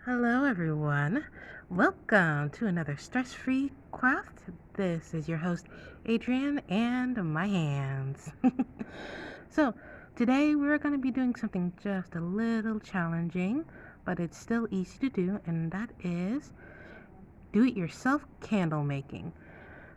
Hello, everyone. Welcome to another stress-free craft. This is your host, Adrienne, and my hands. So, today we're going to be doing something just a little challenging, but it's still easy to do, and that is do-it-yourself candle making.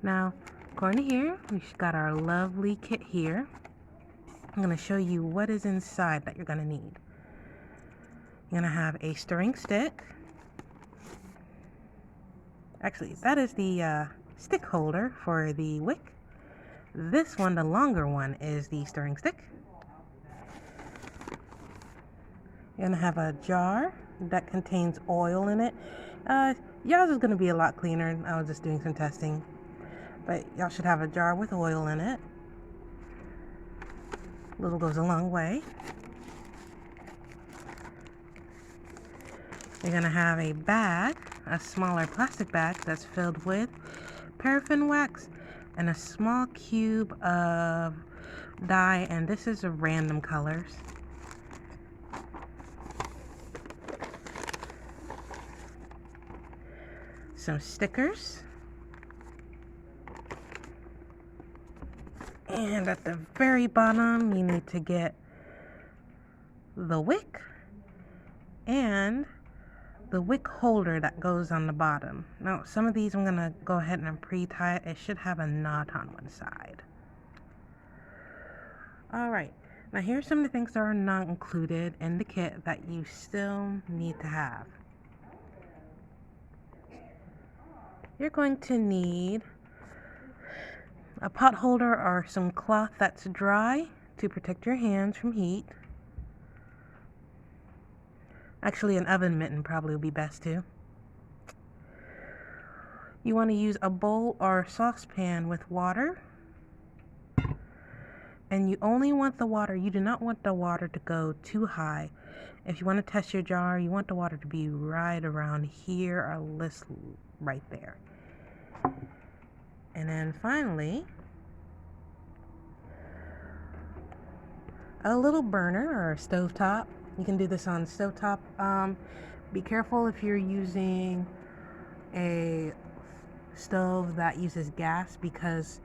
Now, according to here, we've got our lovely kit here. I'm going to show you what is inside that you're going to need. You're going to have a stirring stick. Actually, that is the stick holder for the wick. This one, the longer one, is the stirring stick. You're going to have a jar that contains oil in it. Y'all's is going to be a lot cleaner. I was just doing some testing. But y'all should have a jar with oil in it. Little goes a long way. You're going to have a bag, a smaller plastic bag that's filled with paraffin wax and a small cube of dye, and this is of random colors. Some stickers. And at the very bottom, you need to get the wick and the wick holder that goes on the bottom. Now, some of these I'm going to go ahead and pre-tie it. It should have a knot on one side. Alright, now here's some of the things that are not included in the kit that you still need to have. You're going to need a pot holder or some cloth that's dry to protect your hands from heat. Actually, an oven mitten probably would be best too. You want to use a bowl or saucepan with water. And you only want the water, you do not want the water to go too high. If you want to test your jar, you want the water to be right around here or this right there. And then finally, a little burner or a stovetop. You can do this on stovetop. Be careful if you're using a stove that uses gas, because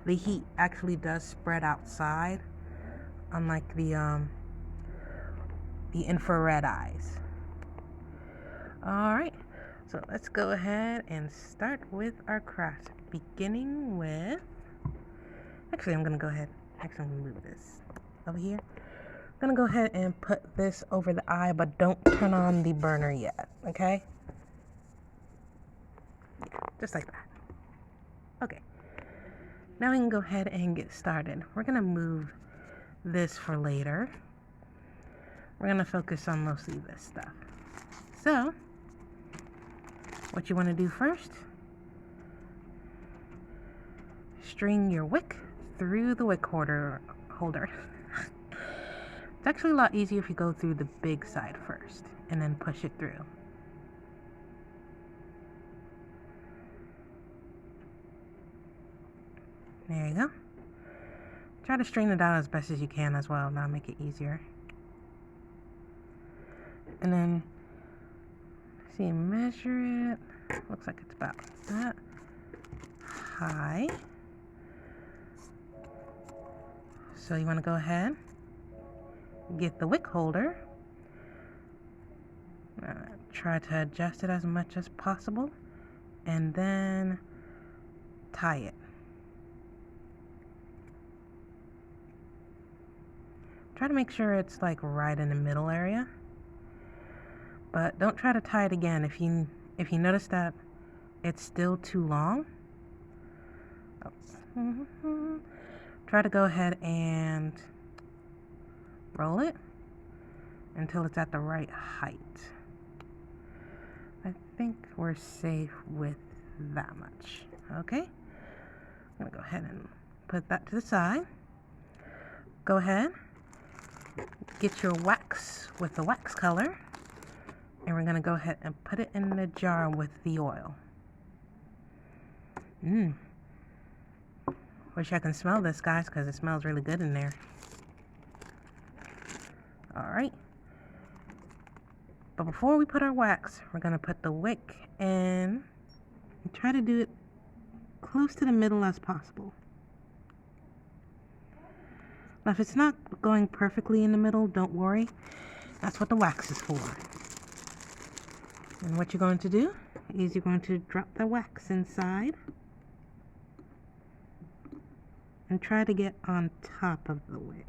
the heat actually does spread outside, unlike the infrared eyes. Alright, so let's go ahead and start with our craft, beginning with, actually I'm going to go ahead, I'm going to move this over here. I'm going to go ahead and put this over the eye, but don't turn on the burner yet, okay? Yeah, just like that. Okay, now we can go ahead and get started. We're going to move this for later. We're going to focus on mostly this stuff. So, what you want to do first, string your wick through the wick holder. It's actually a lot easier if you go through the big side first and then push it through. There you go. Try to straighten it out as best as you can as well. That'll make it easier. And then, see, measure it. Looks like it's about that high. So you want to go ahead, get the wick holder. Try to adjust it as much as possible, and then tie it. Try to make sure it's like right in the middle area, but don't try to tie it again if you notice that it's still too long. Try to go ahead and roll it until it's at the right height. I think we're safe with that much. Okay, I'm gonna go ahead and put that to the side. Go ahead, get your wax with the wax color, and we're gonna go ahead and put it in the jar with the oil. Wish I can smell this, guys, because it smells really good in there. Alright. But before we put our wax, we're going to put the wick in and try to do it close to the middle as possible. Now, if it's not going perfectly in the middle, don't worry. That's what the wax is for. And what you're going to do is you're going to drop the wax inside and try to get on top of the wick.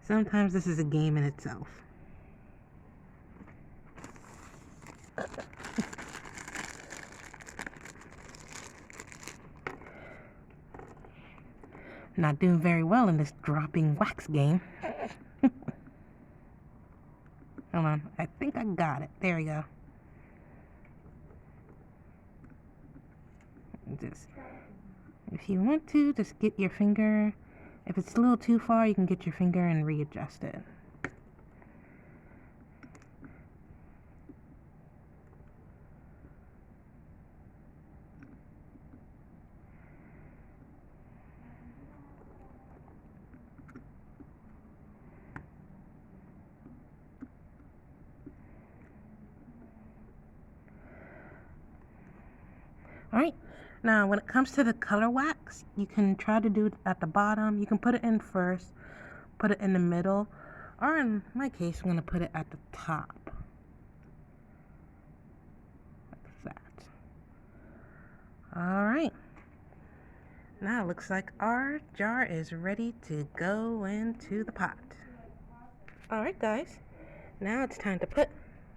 Sometimes this is a game in itself. Not doing very well in this dropping wax game. Hold on, I think I got it. There we go. If you want to, just get your finger. If it's a little too far, you can get your finger and readjust it. Alright, now when it comes to the color wax, you can try to do it at the bottom. You can put it in first, put it in the middle, or in my case, I'm going to put it at the top. Like that. Alright, now it looks like our jar is ready to go into the pot. Alright guys, now it's time to put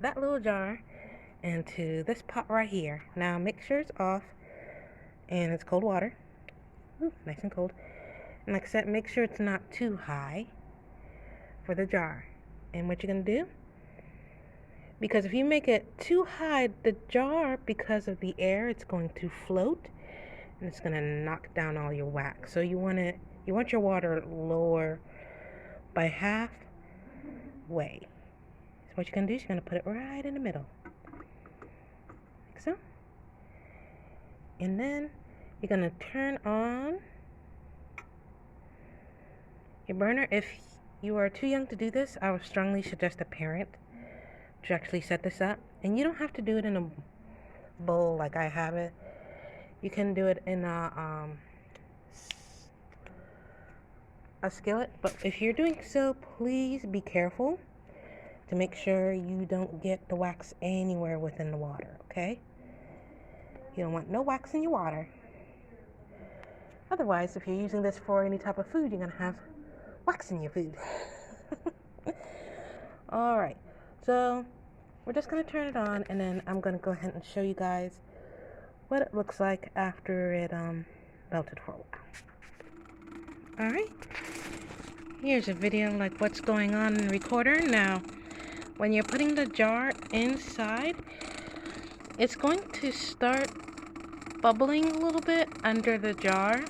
that little jar into this pot right here. Now make sure it's off and it's cold water. Ooh, nice and cold. And like I said, make sure it's not too high for the jar. And what you're going to do, because if you make it too high, the jar, because of the air, it's going to float and it's going to knock down all your wax. So you want your water lower by halfway. So what you're going to do is you're going to put it right in the middle. So, and then you're going to turn on your burner. If you are too young to do this, I would strongly suggest a parent to actually set this up. And you don't have to do it in a bowl like I have it. You can do it in a skillet. But if you're doing so, please be careful to make sure you don't get the wax anywhere within the water, okay? You don't want no wax in your water. Otherwise, if you're using this for any type of food, you're going to have wax in your food. Alright, so we're just going to turn it on, and then I'm going to go ahead and show you guys what it looks like after it melted for a while. Alright, here's a video like what's going on in the recorder. Now, when you're putting the jar inside, it's going to start bubbling a little bit under the jar.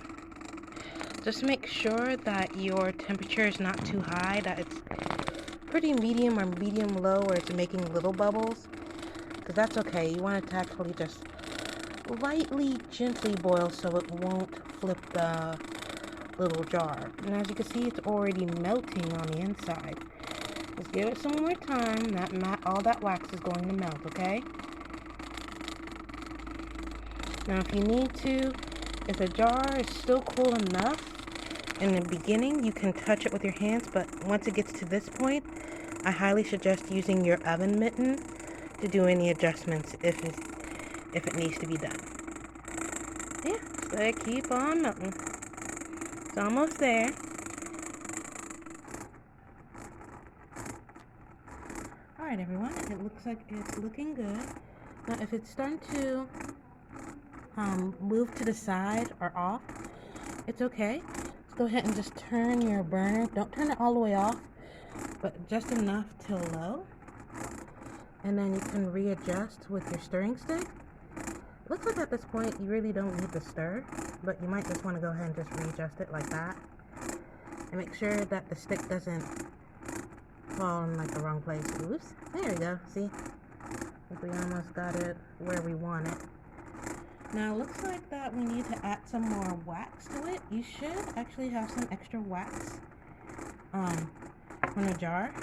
Just make sure that your temperature is not too high, that it's pretty medium or medium low where it's making little bubbles, because that's okay. You want it to actually just lightly, gently boil so it won't flip the little jar. And as you can see, it's already melting on the inside. Just give it some more time. All that wax is going to melt, okay? Now, if you need to, if the jar is still cool enough, in the beginning, you can touch it with your hands, but once it gets to this point, I highly suggest using your oven mitten to do any adjustments if it needs to be done. Yeah, so they keep on melting. It's almost there. Alright everyone, it looks like it's looking good. Now if it's starting to move to the side or off, it's okay. Let's go ahead and just turn your burner. Don't turn it all the way off, but just enough till low. And then you can readjust with your stirring stick. Looks like at this point you really don't need to stir, but you might just want to go ahead and just readjust it like that. And make sure that the stick doesn't fall in like the wrong place. Oops. There we go. See? I think we almost got it where we want it. Now it looks like that we need to add some more wax to it. You should actually have some extra wax from the jar.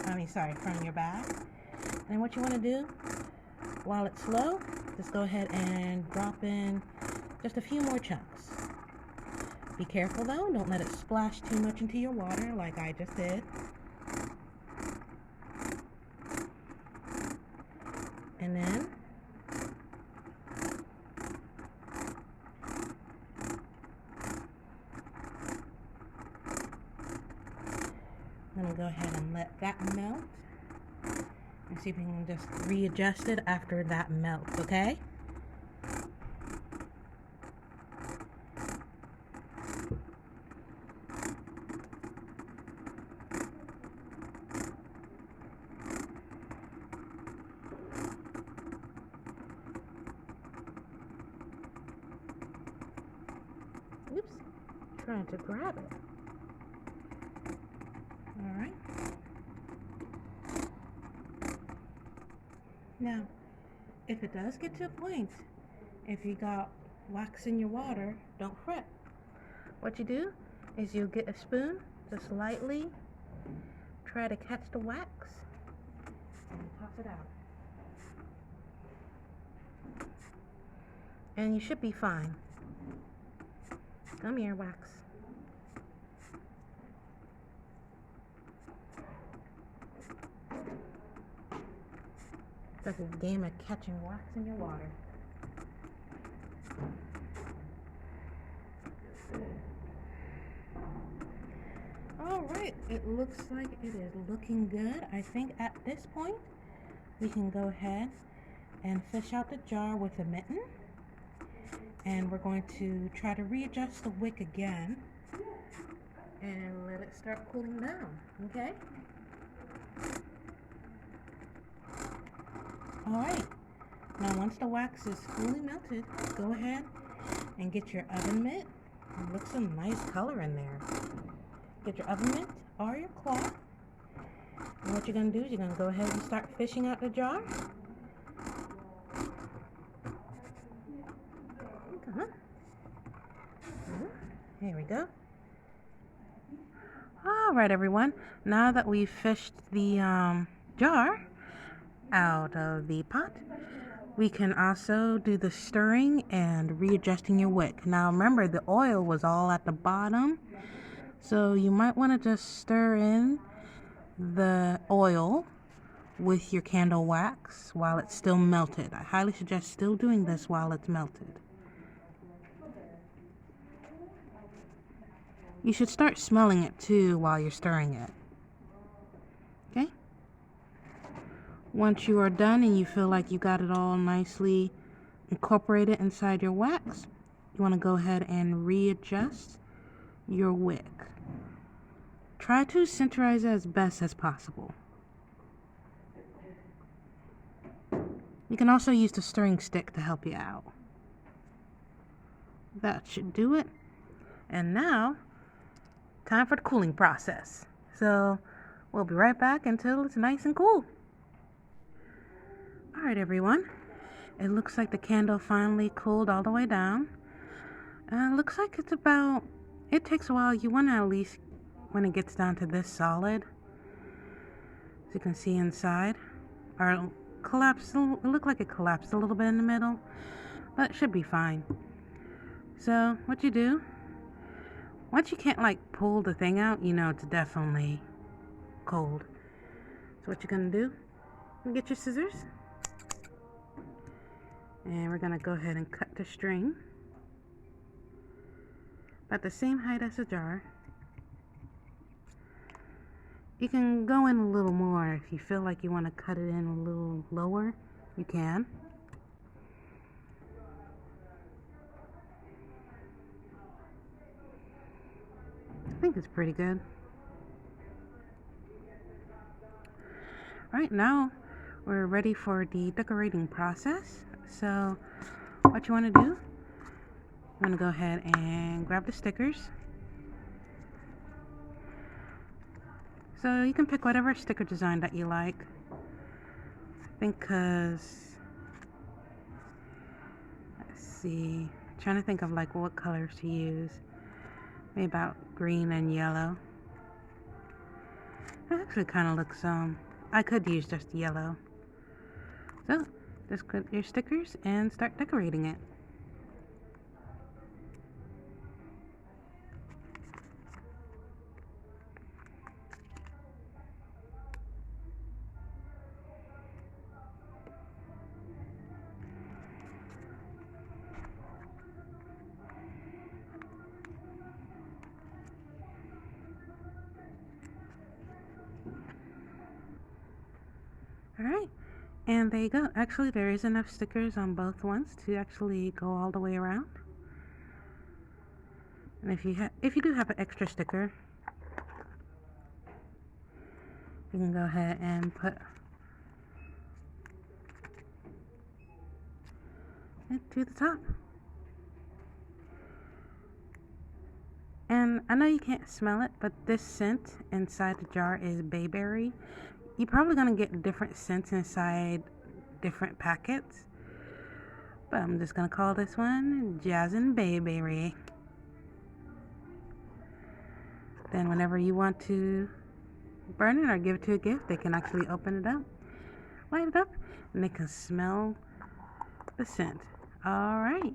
from your bag. And what you want to do while it's slow, just go ahead and drop in just a few more chunks. Be careful though, don't let it splash too much into your water like I just did. And then I'm going to go ahead and let that melt. And see if we can just readjust it after that melts, okay? Oops, trying to grab it. All right. Now, if it does get to a point, if you got wax in your water, don't fret. What you do is you get a spoon, just lightly try to catch the wax and toss it out. And you should be fine. Come here, wax. It's like a game of catching wax in your water. Alright, it looks like it is looking good. I think at this point we can go ahead and fish out the jar with a mitten. And we're going to try to readjust the wick again and let it start cooling down, okay? Alright, now once the wax is fully melted, go ahead and get your oven mitt. It looks some nice color in there. Get your oven mitt or your cloth. And what you're going to do is you're going to go ahead and start fishing out the jar. Come on. Here we go. Alright everyone, now that we've fished the jar out of the pot, we can also do the stirring and readjusting your wick. Now remember, the oil was all at the bottom, so you might want to just stir in the oil with your candle wax while it's still melted. I highly suggest still doing this while it's melted. You should start smelling it too while you're stirring it. Okay? Once you are done and you feel like you got it all nicely incorporated inside your wax, you want to go ahead and readjust your wick. Try to centerize it as best as possible. You can also use the stirring stick to help you out. That should do it. And now, time for the cooling process. So we'll be right back until it's nice and cool. Alright everyone, it looks like the candle finally cooled all the way down. Looks like it takes a while. You want to at least, when it gets down to this solid, as you can see inside, or it looked like it collapsed a little bit in the middle, but it should be fine. So what you do, once you can't pull the thing out, you know it's definitely cold. So what you're going to do, you get your scissors, and we're going to go ahead and cut the string about the same height as the jar. You can go in a little more if you feel like you want to cut it in a little lower, you can. I think it's pretty good. Right now, we're ready for the decorating process. So, what you want to do, you want to go ahead and grab the stickers. So, you can pick whatever sticker design that you like. I think let's see, I'm trying to think of what colors to use. Maybe about green and yellow. That actually kind of looks, I could use just yellow. So, just put your stickers and start decorating it. Alright, and there you go. Actually, there is enough stickers on both ones to actually go all the way around. And if you do have an extra sticker, you can go ahead and put it to the top. And I know you can't smell it, but this scent inside the jar is bayberry. You're probably going to get different scents inside different packets, but I'm just going to call this one Jazzin' Bayberry. Then whenever you want to burn it or give it to a gift, they can actually open it up, light it up, and they can smell the scent. Alright.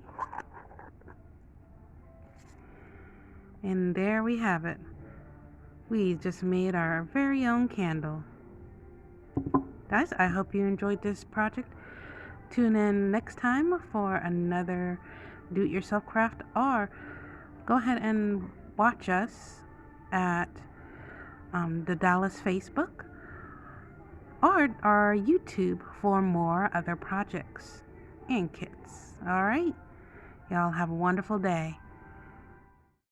And there we have it. We just made our very own candle. Guys, I hope you enjoyed this project. Tune in next time for another do-it-yourself craft, or go ahead and watch us at the Dallas Facebook or our YouTube for more other projects and kits. Alright? Y'all have a wonderful day.